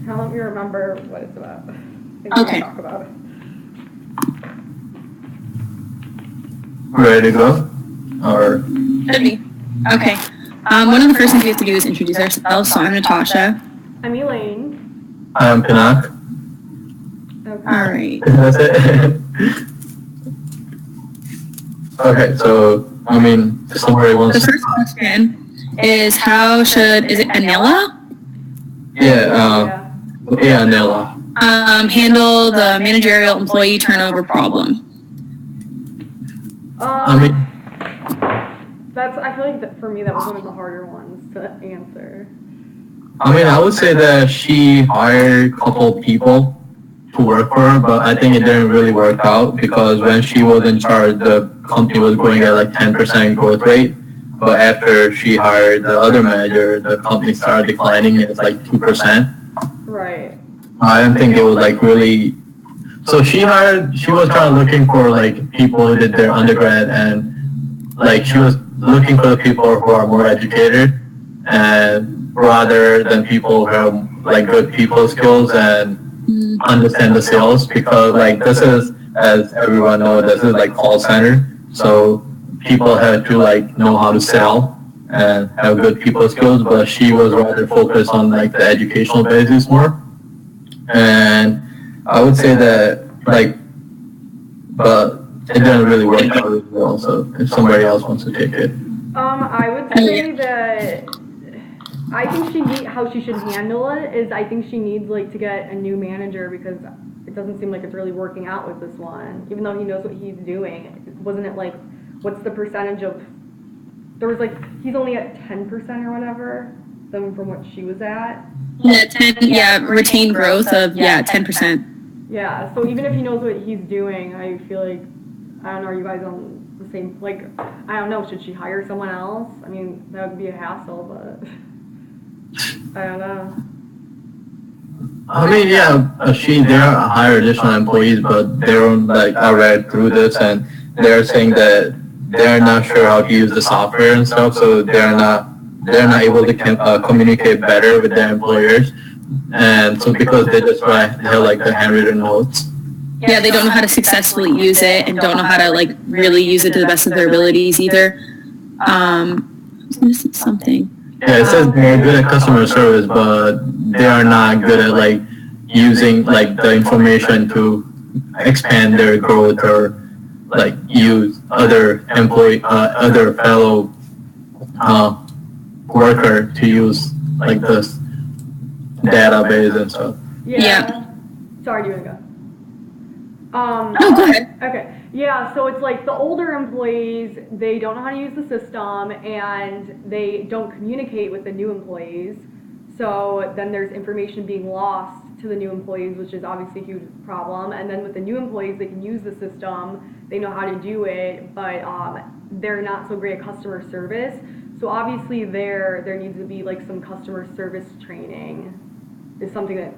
Help me remember what it's about. Okay. Talk about it. Ready to go? Or Okay. One of the first things we have to do is introduce ourselves. So I'm Natasha. I'm Elaine. I'm Pinak. Okay. All right. That's it. Okay, so I mean, somebody wants. The first question is is it Anela? Yeah. Nella. Handle the managerial employee turnover problem. I mean, I feel like that for me that was one of the harder ones to answer. I would say that she hired a couple people to work for her, but I think it didn't really work out because when she was in charge, the company was growing at like 10% growth rate. But after she hired the other manager, the company started declining. It's like 2%. Right. I don't think it was like really. So she was trying looking for like people who did their undergrad, and like she was looking for the people who are more educated, and rather than people who have like good people skills and understand the sales, because like this is, as everyone knows, this is like call center, so people have to like know how to sell and have good people skills, but she was rather focused on like the educational basis more. And I would say that like, but it didn't really work out as well, so if somebody else wants to take it. I would say that I think how she should handle it is I think she needs like to get a new manager because it doesn't seem like it's really working out with this one, even though he knows what he's doing. Wasn't it like, what's the percentage of, there was like, he's only at 10% or whatever than from what she was at. Retained growth of 10%. Yeah, so even if he knows what he's doing, I feel like, I don't know, are you guys on the same, like, I don't know, should she hire someone else? I mean, that would be a hassle, but I don't know. I mean, they hire additional employees, but they're like, I read through this and they're saying that they're not sure how to use the software and stuff, so they're not able to communicate better with their employers, and so because they just have like the handwritten notes. Yeah, they don't know how to successfully use it and don't know how to like really use it to the best of their abilities either. This is something. Yeah, it says they're good at customer service, but they are not good at like using like the information to expand their growth or like use other fellow worker to use like this database and stuff. Yeah. Sorry, do you want to go? No, go ahead. Okay. Yeah, so it's like the older employees, they don't know how to use the system and they don't communicate with the new employees. So then there's information being lost to the new employees, which is obviously a huge problem. And then with the new employees, they can use the system, they know how to do it, but they're not so great at customer service. So obviously there needs to be like some customer service training is something that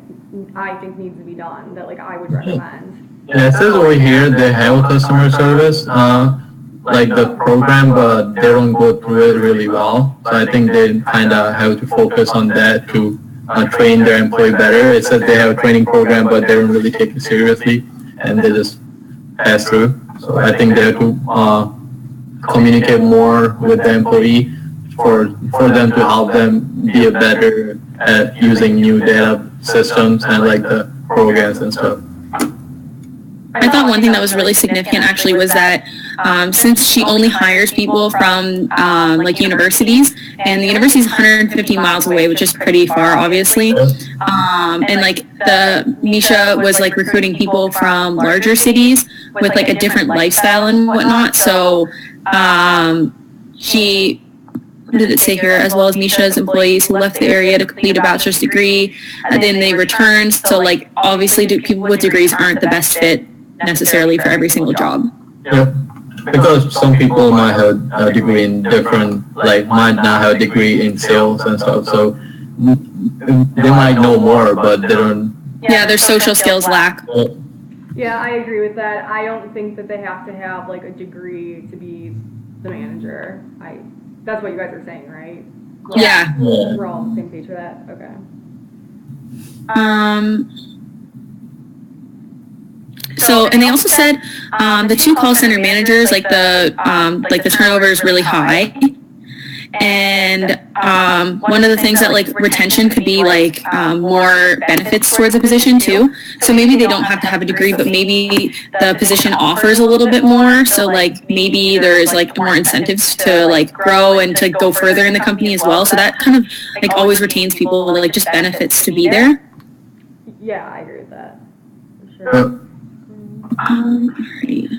I think needs to be done, that like I would recommend. Yeah, it says over here they have customer service, like the program, but they don't go through it really well. So I think they kind of have to focus on that to train their employee better. It says they have a training program, but they don't really take it seriously, and they just pass through. So I think they have to communicate more with the employee for them to help them be better at using new data systems and like the programs and stuff. I thought one thing that was really significant actually was that since she only hires people from like universities, and the university is 150 miles away, which is pretty far, obviously, and like Misha was like recruiting people from larger cities with like a different lifestyle and whatnot. So she, what did it say here, as well as Misha's employees who left the area to complete a bachelor's degree, and then they returned. So like obviously people with degrees aren't the best fit necessarily for every single job. Yeah, because some people might have a degree in different, like might not have a degree in sales and stuff, so they might know more, but they don't. Yeah, their social skills lack. Yeah, I agree with that. I don't think that they have to have like a degree to be the manager. That's what you guys are saying, right? Yeah. We're all on the same page for that. Okay. So, and they also said the two call center managers, like the turnover is really high. And one of the things that like retention could be like more benefits towards a position too. So maybe they don't have to have a degree, but maybe the position offers a little bit more. So like maybe there's like more incentives to like grow and to go further in the company as well. So that kind of like always retains people, like just benefits to be there. Yeah, I agree with that. For sure. Alrighty.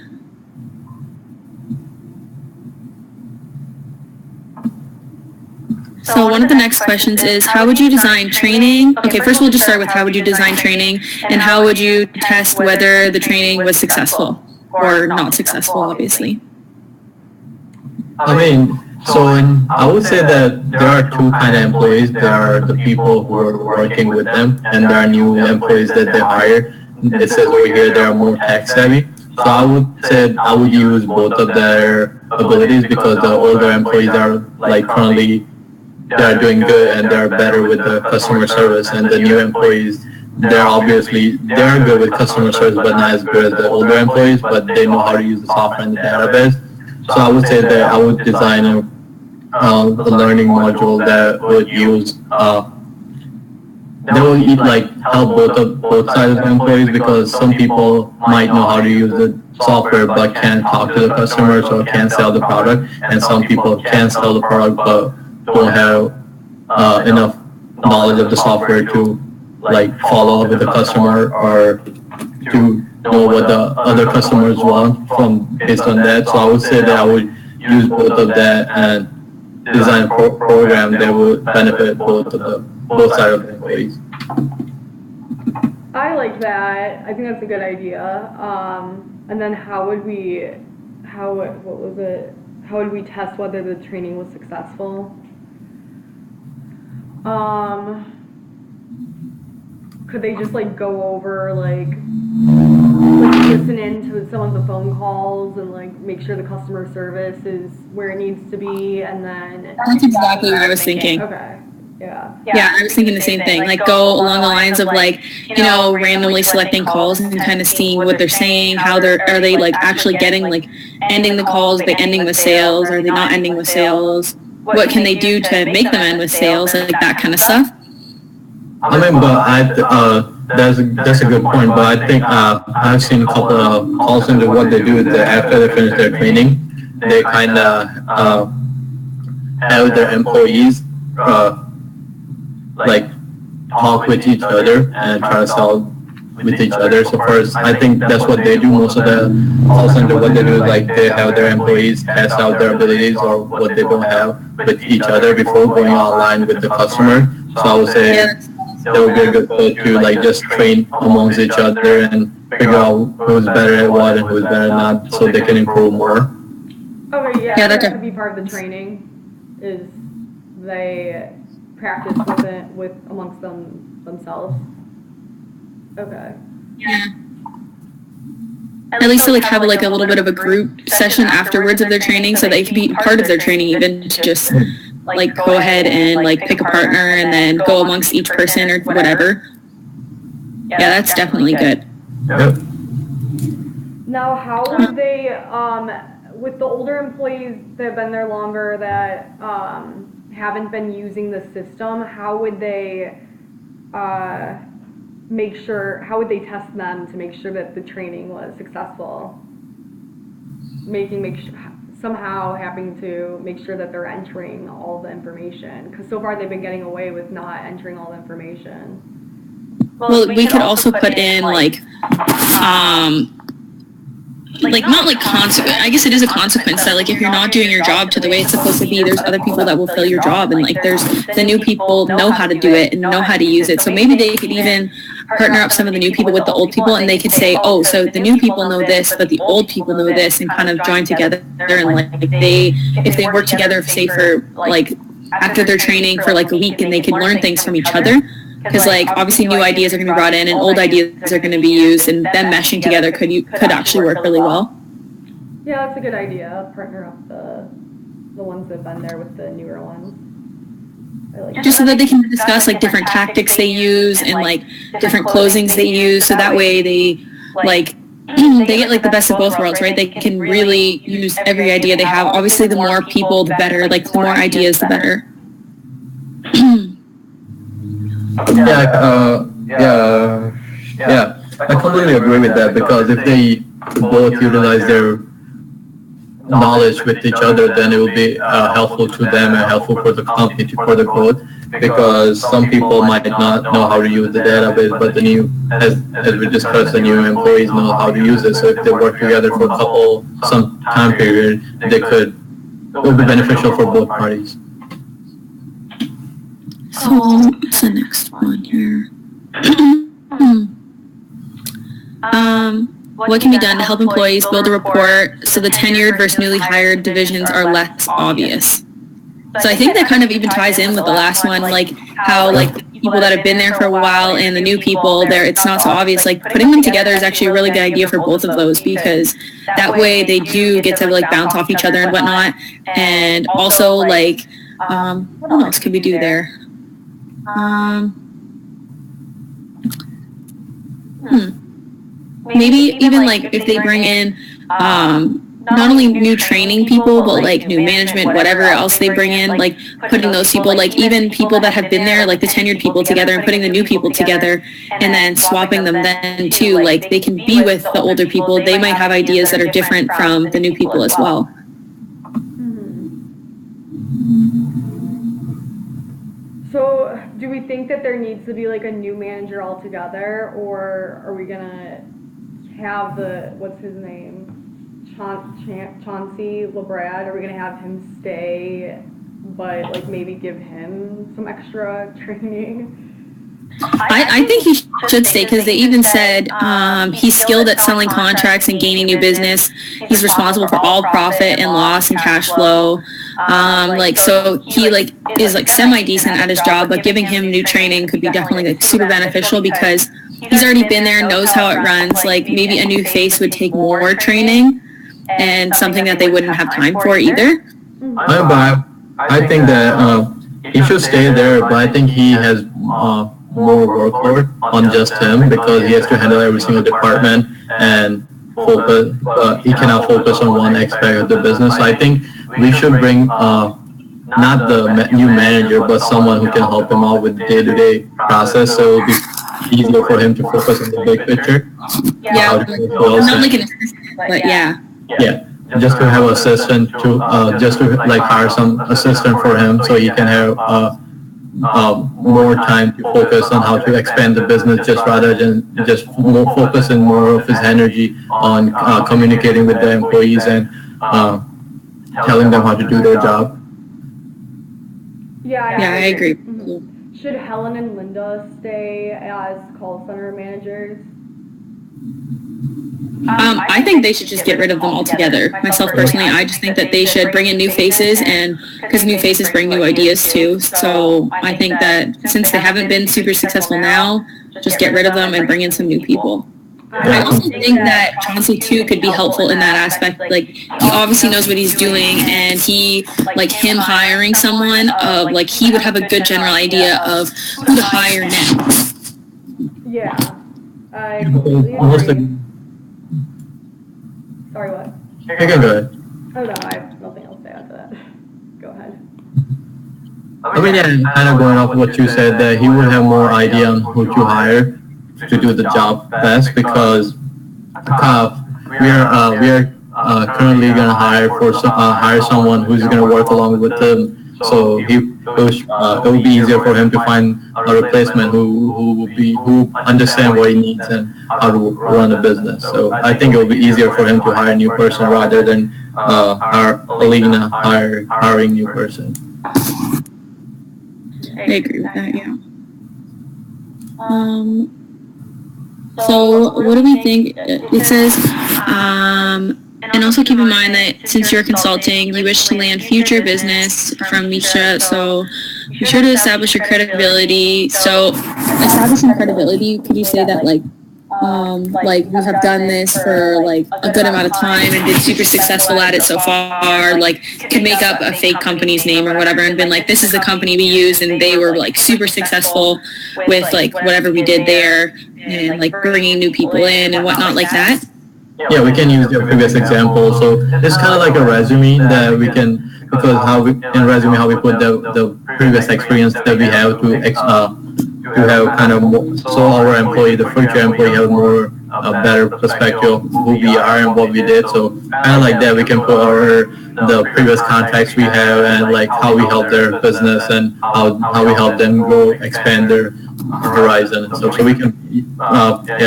So one of the next questions is, how would you design training? Okay, first we'll just start with how would you design training, and how would you test whether the training was successful or not successful, obviously. I mean, I would say that there are two kind of employees. There are the people who are working with them, and there are new employees that they hire. It says over here they are more tech savvy. So I would say I would use both of their abilities, because the older employees are like currently they are doing good and they are better with the customer service, and the new employees they are good with customer service but not as good as the older employees, but they know how to use the software and the database. So I would say that I would design a learning module that would use they will help both sides of the employees, because some people might know how to use the software but can't talk to the customers or can't sell the product, and some people can sell the product but don't have enough knowledge of the software to like follow up with the customer or to know what the other customers want from based on that. So I would say that I would use both of that and design a program that would benefit both sides of the employees. I like that. I think that's a good idea. And then how would we test whether the training was successful? Could they just like go over like listen in to some of the phone calls and like make sure the customer service is where it needs to be, and then That's exactly what I was thinking. Okay. Yeah. Yeah, I was thinking the same thing. Like go along the lines of like, randomly selecting calls and kind of seeing what they're saying, are they like actually getting like ending the calls, are they ending with sales, are they not ending with sales? What can they do to make them end with sales, like that kind of stuff? I mean, but that's a good point. But I think I've seen a couple of call centers. What they do is that after they finish their training, they kind of have their employees like talk with each other and try to sell with each other. So first, I think that's what they do. Most of the call center, what they do is like they have their employees test out their abilities or what they don't have with each other before going online with the customer. So I would say that would be a good way to like just train amongst each other and figure out who's better at what and who's better at not, so they can improve more. Okay, yeah, that could be part of the training. Is they practice with amongst themselves. Okay. Yeah. At least to like have like a little bit of a group session afterwards of their training, so they can be part of their training, even to just like go ahead and like pick a partner and then go amongst each person or whatever. Yeah, that's definitely good. Yep. Now, how would they, with the older employees that have been there longer that haven't been using the system, how would they how would they test them to make sure that the training was successful? Somehow having to make sure that they're entering all the information, because so far they've been getting away with not entering all the information. Well, we could also put in like not like consequence. I guess it is a consequence that like if you're not doing your job to the way it's supposed to be, there's other people that will fill your job, and like there's the new people know how to do it and know how to use it. So maybe they could even partner up some of the new people with the old people, and they could say, oh, so the new people know this, but the old people know this, and kind of join together, and like if they work together, say for like after their training for like a week, and they could learn things from each other. Because like obviously new ideas are going to be brought in and old ideas are going to be used, and them meshing together could actually work really well. Yeah, that's a good idea. Partner up the ones that've been there with the newer ones. just so that they can discuss like different tactics they use and like different closings they use, so that way they like they get like the best of both worlds, right? They can really use every idea they have. Obviously, the more people, the better. Like the more ideas, the better. Yeah, I completely agree with that, because if they both utilize their knowledge with each other, then it will be helpful to them and helpful for the company to further growth, because some people might not know how to use the database, but the new, as we discussed, the new employees know how to use it. So if they work together for some time period, it will be beneficial for both parties. So what's the next one here? What can be done to help employees build a rapport so the tenured versus newly hired divisions are less obvious? So I think that kind of even ties in with the last one, like how like the people that have been there for a while and the new people there, it's not so obvious. Like putting them together is actually a really good idea for both of those, because that way they do get to like bounce off each other and whatnot. And also like, what else could we do there? Maybe even like if they bring in not only new training people, but like new management, whatever else they bring in, like putting those people, like even people that have been there, like the tenured people together, and putting the new people together, and then swapping them then too. Like they can be with the older people. They might have ideas that are different from the new people as well. So do we think that there needs to be like a new manager altogether, or are we gonna have what's his name? Chauncey Labrad, are we gonna have him stay, but like maybe give him some extra training? I think he should stay, because they even said he's skilled at selling contracts and gaining new business. He's responsible for all profit and loss and cash flow. Like so he like is like semi-decent at his job, but giving him new training could be definitely like super beneficial, because he's already been there, knows how it runs. Like maybe a new face would take more training, and something that they wouldn't have time for either. I think that he should stay there, but I think he has more workload on just him, because he has to handle every single department and focus. He cannot focus on one aspect of the business. So I think we should bring not the new manager, but someone who can help him out with the day-to-day process, so it'll be easier for him to focus on the big picture. Yeah, not like an assistant, but yeah. Yeah, just to have an assistant just to like hire some assistant for him, so he can have more time to focus on how to expand the business, just rather than just more focusing more of his energy on communicating with the employees and telling them how to do their job. Yeah, I agree. Mm-hmm. Should Helen and Linda stay as call center managers? I think they should just get rid of them altogether. Myself personally, I just think that they should bring in new faces, and because new faces bring new ideas too. So I think that since they haven't been super successful now, just get rid of them and bring in some new people. I also think that Chauncey too could be helpful in that aspect. Like he obviously knows what he's doing, and he like him hiring someone of like he would have a good general idea of who to hire next. Yeah, I completely agree. Sorry, what? You can go ahead. Oh no, I have nothing else to add to that. Go ahead. I mean, yeah, kind of going off what you said, that he would have more idea on who to hire to do the job best, because we are currently going to hire someone who's going to work along with him. So it will be easier for him to find a replacement who understand what he needs and how to run a business. So I think it will be easier for him to hire a new person rather than Alina hiring new person. I agree with that. Yeah. So what do we think? It says, and also keep in mind that since you're consulting, you wish to land future business from Misha, so be sure to establish your credibility. So establishing credibility, could you say that like like who have done this for like a good amount of time and been super successful at it so far, like could make up a fake company's name or whatever and been like, this is the company we use and they were like super successful with like whatever we did there and like bringing new people in and whatnot like that. Yeah, we can use your previous example. So it's kind of like a resume that we can, because in resume how we put the previous experience that we have to have kind of more, so our employee, the future employee, have more better perspective of who we are and what we did. So kind of like that, we can put the previous contacts we have and like how we help their business and how we help them grow, expand their horizon and stuff. So we can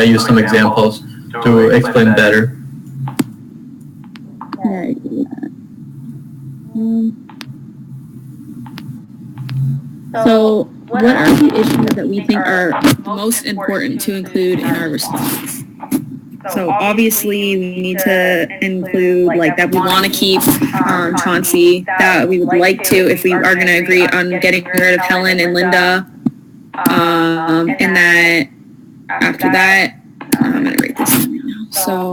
use some examples to explain better. Right. So, what are the issues that we think are most important to include in our response? So obviously we need to include like that we want to keep Chauncey, that we would like to, if we are going to agree on getting rid of Helen and Linda, and that after that, I'm going to write this down right now. So,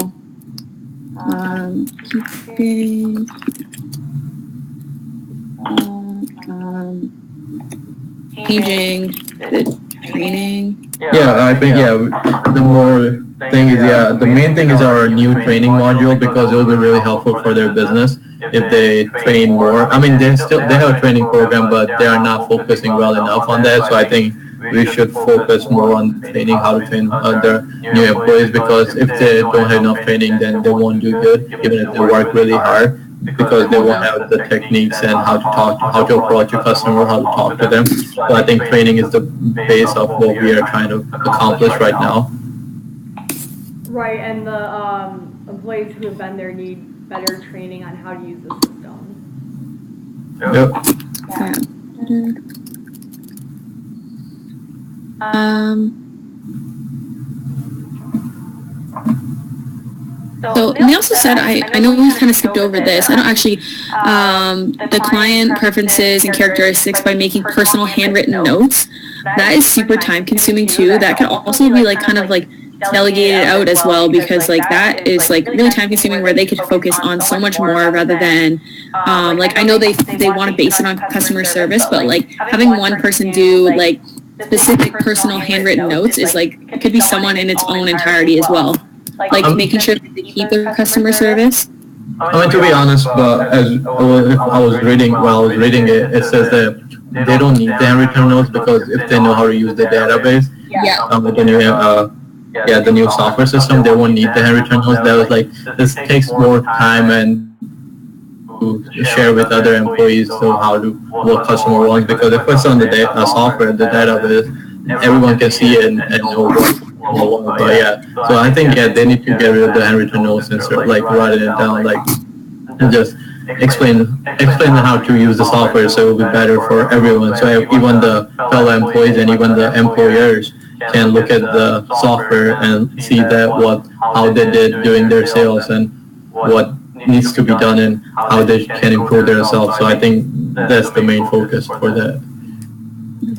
keeping changing the training. Yeah, I think the more thing is the main thing is our new training module, because it will be really helpful for their business if they train more. I mean, they have a training program, but they are not focusing well enough on that. So I think we should focus more on training, how to train their new employees, because if they don't have enough training, then they won't do good, even if they work really hard, because they won't have the techniques and how to approach a customer, how to talk to them. So I think training is the base of what we are trying to accomplish right now. Right, and the employees who have been there need better training on how to use the system. Yep. So, and they also said, I know we kind of skipped over this, I don't actually, the client preferences and characteristics by making personal handwritten notes, that is super time consuming too. That can also be like kind of like delegated out as well, because like that is like really time consuming, where they could focus on so much more rather than like I know they want to base it on customer service, but like having one person do like specific personal handwritten notes is like, it could be someone in its own entirety as well, like making sure that they keep their customer service. I mean, to be honest, but as I was reading it, it says that they don't need the handwritten notes, because if they know how to use the database, the new software system, they won't need the handwritten notes. That was like, this takes more time and to share with other employees what customer wants, because if it's on the software, the database, everyone can see it and know what. But so I think they need to get rid of the handwritten notes and start like writing it down, like, and just explain how to use the software, so it will be better for everyone. So even the fellow employees and even the employers can look at the software and see how they did during their sales and what needs to be done and how they can improve themselves. So I think that's the main focus for that.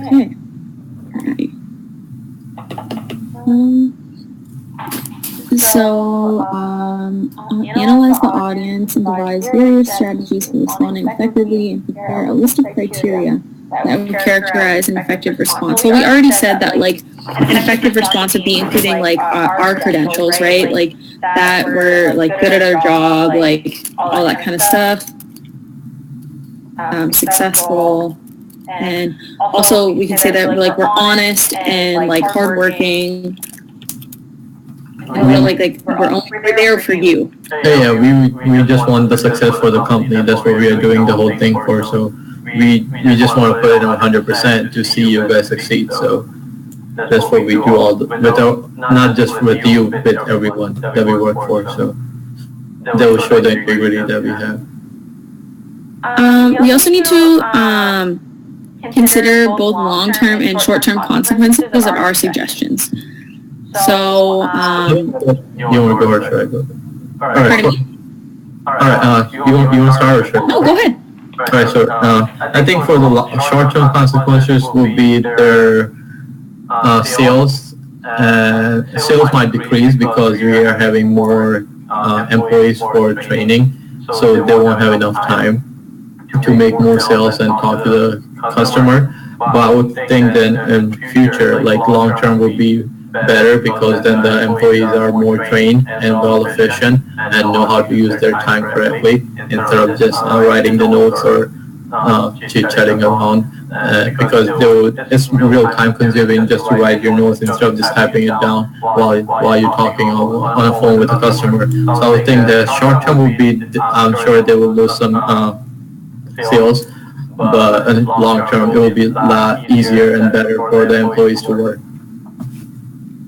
Okay. So, analyze the audience and devise various strategies for responding effectively and prepare a list of criteria that would characterize an effective response. So we already said that like an effective response would be including like our credentials, right? Like that we're like good at our job, like all that kind of stuff. Successful, and also we can say that we're honest and like hardworking. And we're there for you. We just want the success for the company. That's what we are doing the whole thing for. So we just want to put it in 100% to see you guys succeed. So that's what we do not just with you, with everyone that we work for. So that will show the integrity that we have. We also need to consider both long-term and short-term consequences of our suggestions. So, you want to go or should I go? Alright, you want to start or should I? No, go ahead. Alright, so I think for the short-term consequences will be their sales sales might decrease because we are having more employees for training, so they won't have enough time to make more sales and talk to the customer. But I would think that in future, like long term, will be better because then the employees are more trained and well efficient and know how to use their time correctly instead of just writing the notes or chit-chatting around. Because it's real time consuming just to write your notes instead of just typing it down while you're talking on a phone with a customer. So I would think the short term will be, I'm sure they will lose some sales, but in long term it will be a lot easier and better for the employees to work.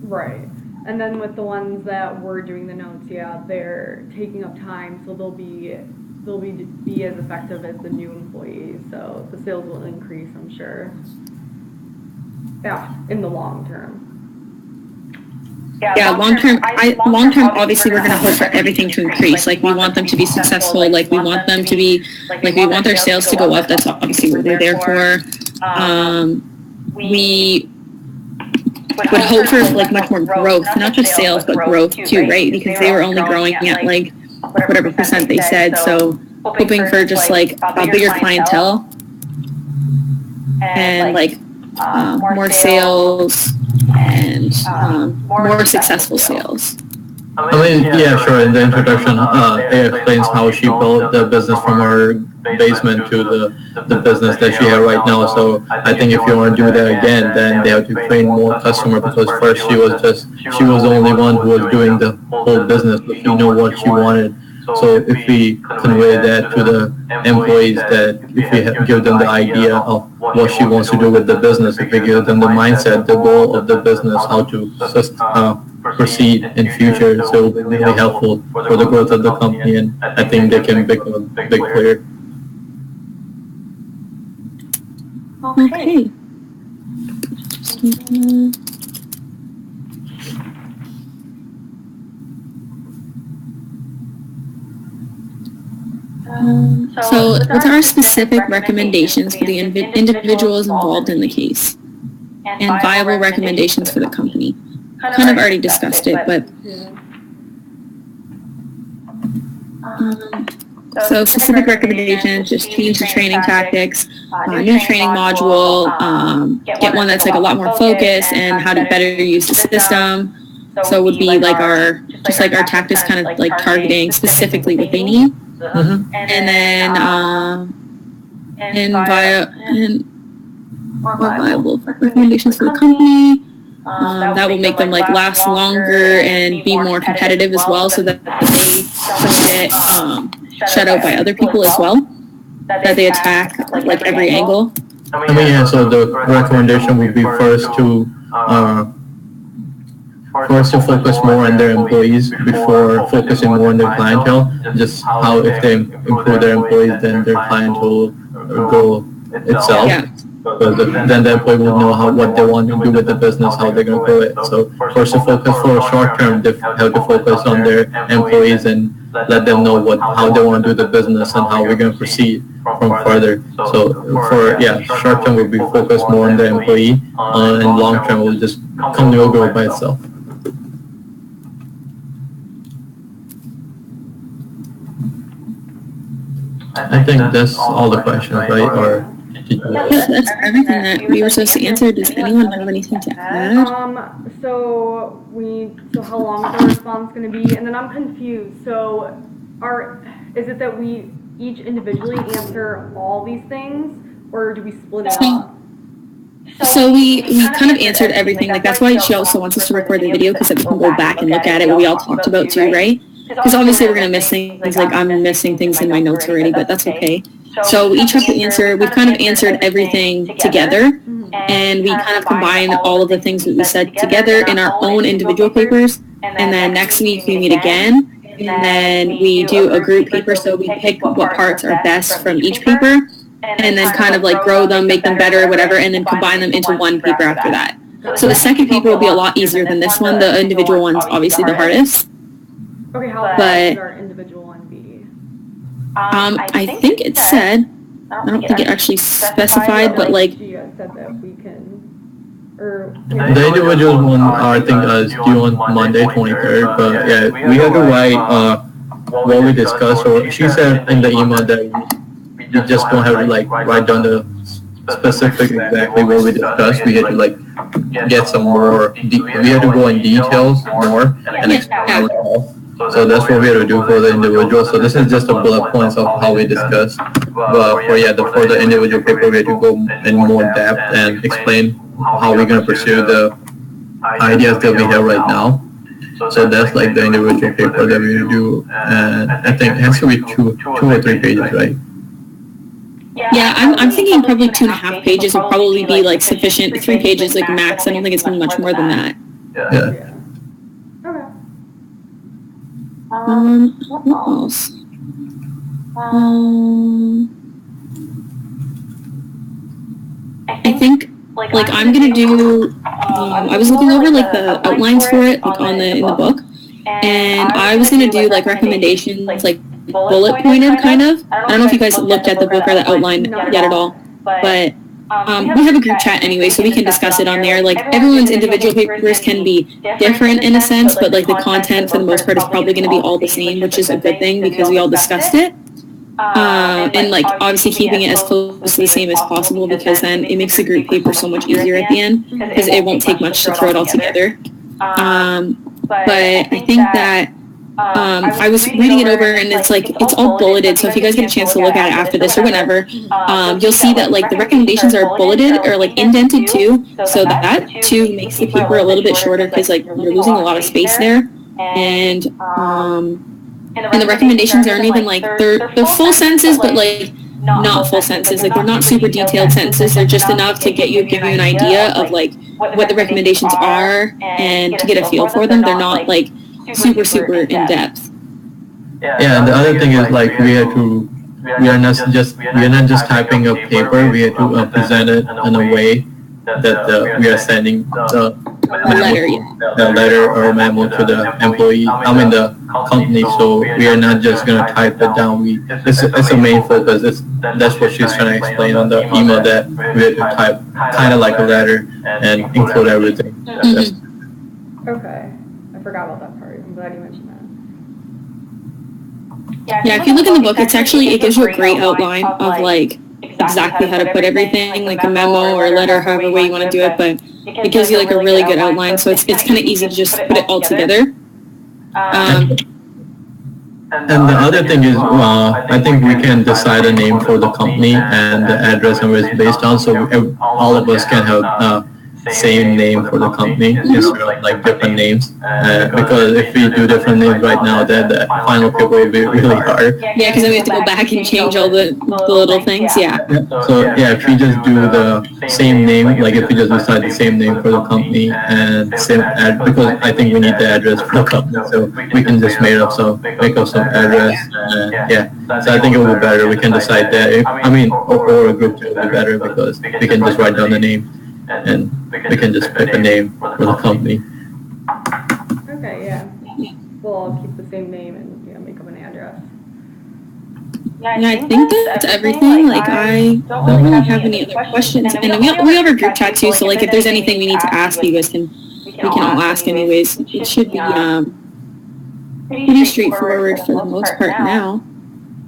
Right. And then with the ones that were doing the notes, yeah, they're taking up time, so they'll be as effective as the new employees. So the sales will increase, I'm sure. Yeah, in the long term. Yeah, long term, obviously we're going to hope for everything to increase. Like we want them to be successful. Like we want them to be, like we want their sales to go up. That's obviously what we're there for. We would hope for like much more growth, not just sales, but growth too, right? Because they were only growing at like whatever percent they said. So hoping for just like a bigger clientele and like more sales and more successful sales. I mean, yeah, sure. In the introduction, it explains how she built the business from her basement to the business that she had right now. So I think if you want to do that again, then they have to train more customer because first she was the only one who was doing the whole business, but she knew what she wanted. So if we convey that to the employees, that if we give them the idea of what she wants to do with the business, if we give them the mindset, the goal of the business, how to proceed in future, so it will be really helpful for the growth of the company, and I think they can become a big player. Okay. So what are our specific recommendations for the individuals involved in the case and viable recommendations for the company? Kind of already discussed it, but so specific recommendations, just change the training tactics, new training module, get one that's like a lot more focused and how to better use the system. So it would be like our tactics kind of like targeting specifically what they need. Mm-hmm. And then more viable recommendations for the company. That will make them like last longer and be more competitive as well, so that they don't get shut out by other people as well. That they attack like every angle. I mean, yeah. So the recommendation would be first to focus more on their employees before focusing more on their clientele. Just how if they improve their employees, then their clientele will grow itself. Yeah. Because then the employee will know what they want to do with the business, how they're going to grow it. So first to focus for a short term, they have to focus on their employees and let them know how they want to do the business and how we're going to proceed from further. So short term will be focused more on the employee, and long term will just company will grow by itself. I think that's all the questions, right? Or that's everything that we were supposed to answer. Does anyone have anything to add? So how long is the response going to be? And then I'm confused. So is it that we each individually answer all these things, or do we split it up? So we kind of answered everything. Like that's why she also wants us to record the video, because then we can go back and look at it, what we all talked about too, right? Because obviously we're going to miss things, like I'm missing things in my notes already, but that's okay. So we each have to answer, we've kind of answered everything together, and we kind of combine all of the things that we said together in our own individual papers, and then next week we meet again, and then we do a group paper, so we pick what parts are best from each paper, and then kind of like grow them, make them better, whatever, and then combine them into one paper after that. So the second paper will be a lot easier than this one. The individual one's obviously the hardest. Okay, how long should our individual one be? I think it said, I don't think it actually specified, but like, She said that we can, Or The individual one, I think, is due on Monday, 23rd. But yeah, we had to write what we discussed. So she said in the email that we just don't have to like write down the specific exactly what we discussed. We had to like get some more. We had to go in details more and explain it all. So that's what we had to do for the individual. So this is just a bullet points of how we discussed. But for the individual paper, we had to go in more depth and explain how we're gonna pursue the ideas that we have right now. So that's like the individual paper that we do, and I think it has to be two or three pages, right? Yeah, I'm thinking probably 2.5 pages would probably be like sufficient. 3 pages like max. I don't think it's gonna be much more than that. Yeah. Okay. What else? I think like I'm gonna do. I was looking over like the outlines for it like in the book, and I was gonna do like recommendations like bullet pointed kind of. I don't know if you guys looked at the book or the outline yet at all, but we have a group chat anyway, so we can discuss it on there. Like everyone's individual papers can be different in a sense, but like the content for the most part is probably going to be all the same, which is a good thing because we all discussed it. And like obviously keeping it as close to the same as possible because then it makes the group paper so much easier at the end because it won't take much to throw it all together. But I think that I was reading it over and it's like it's all bulleted, so if you guys get a chance to look at it after this or whenever, you'll see that like the recommendations are bulleted or like indented too, so that too makes the paper a little bit shorter because like you're losing a lot of space there. And the recommendations aren't even like they're full sentences, but like not full sentences. Like they're not super detailed sentences. They're just enough to give you an idea of like what the recommendations are and to get a feel for them. They're not like super in depth. Yeah, and the other thing is like we are not just typing a paper. We have to present it in a way that we are sending the letter or memo to the employee. The company. So we are not just gonna type it down. It's a main focus. That's what she's trying to explain on the email, that we have to type kind of like a letter and include everything. Okay, I forgot about that part. I'm glad you mentioned that. Yeah, if you look in the book, it gives you a great outline of like exactly how to put everything, like a memo or a letter, however way you want to do it, but it gives you like a really good outline, so it's kind of easy to just put it all together. And the other thing is, I think we can decide a name for the company and the address and where it's based on, so all of us can have same name for the company instead of like different names. Because if we do different names right now, then the final paper will be really hard. Yeah, because then we have to go back and change all the little things. Yeah. So yeah, if we just do the same name, like if we just decide the same name for the company and same because I think we need the address for the company, so we can just make up some address. Yeah. So I think it will be better. We can decide that. Or a group chat will be better because we can just write down the name. And we can just pick a name for the company. Okay, yeah. We'll all keep the same name and make up an address. Yeah, I think that's everything. Like, I don't really have any other questions. And we have our group chat too, so like if there's anything we need to ask, you guys we can all ask anyways. It should be pretty straightforward for the most part now.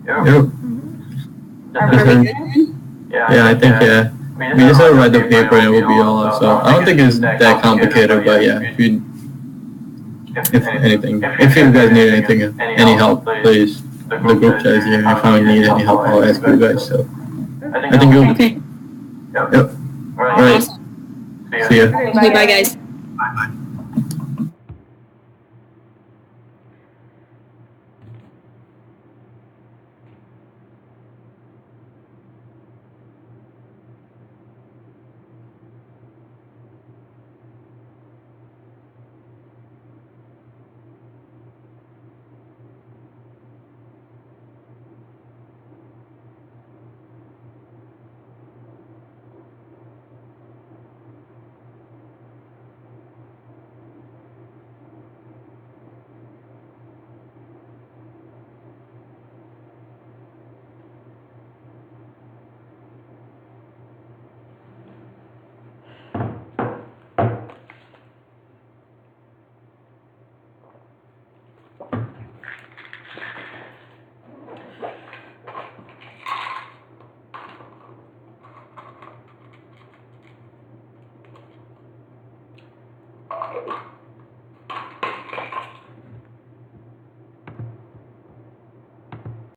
Yep. Are we good? Yeah, I think we just have to write the paper and it will be all. So I don't think it's that complicated, but yeah, if you guys need anything, any help, please. The group chat is here. If I need any help, I'll ask you guys. So I think you'll. Okay. Yep. All right. Awesome. See ya. Okay, bye guys. Bye. Bye.